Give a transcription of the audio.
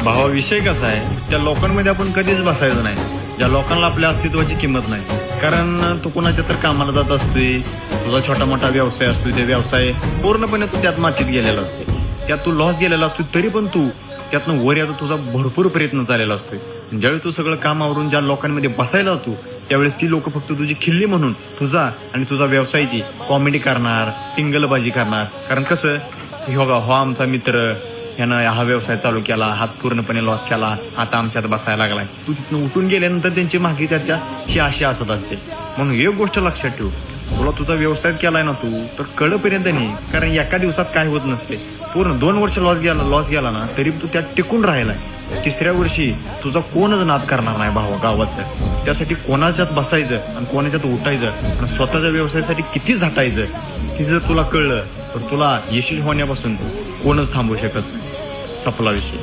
भावा विषय कसा आहे, त्या लोकांमध्ये आपण कधीच बसायचं नाही ज्या लोकांना आपल्या अस्तित्वाची किंमत नाही. कारण तू कोणाच्या तर कामाला जात असतोय, तुझा छोटा मोठा व्यवसाय असतोय, ते व्यवसाय पूर्णपणे तू त्यात मातीत गेलेला असतो, त्यात तू लॉस गेलेला असतो, तरी पण तू त्यातनं वर याचा तुझा भरपूर प्रयत्न चाललेला असतोय. ज्यावेळी तू सगळं काम आवरून ज्या लोकांमध्ये बसायला जातो त्यावेळेस ती लोक फक्त तुझी खिल्ली म्हणून तुझा आणि तुझा व्यवसायाची कॉमेडी करणार, टिंगलबाजी करणार. कारण कसं, हो आमचा मित्र, ह्यानं हा व्यवसाय चालू केला, हात पूर्णपणे लॉस केला, आता आमच्यात बसायला लागलाय. तू तिथनं उठून गेल्यानंतर त्यांची मागे चर्चा ही अशी असत असते. म्हणून एक गोष्ट लक्षात ठेव, तुला तुझा व्यवसाय केलाय ना तू, तर कळपर्यंत नाही. कारण एका दिवसात काय होत नसते. पूर्ण 2 वर्ष लॉस गेला ना तरी तू त्यात टिकून राहिलाय. 3ऱ्या वर्षी तुझा कोणच नाद करणार नाही भावा गावात. त्यासाठी कोणाच्यात बसायचं आणि कोणाच्यात उठायचं आणि स्वतःच्या व्यवसायासाठी किती झटायचं हे जर तुला कळलं तर तुला यशस्वी होण्यापासून कोणच थांबवू शकत नाही. सपला विषय.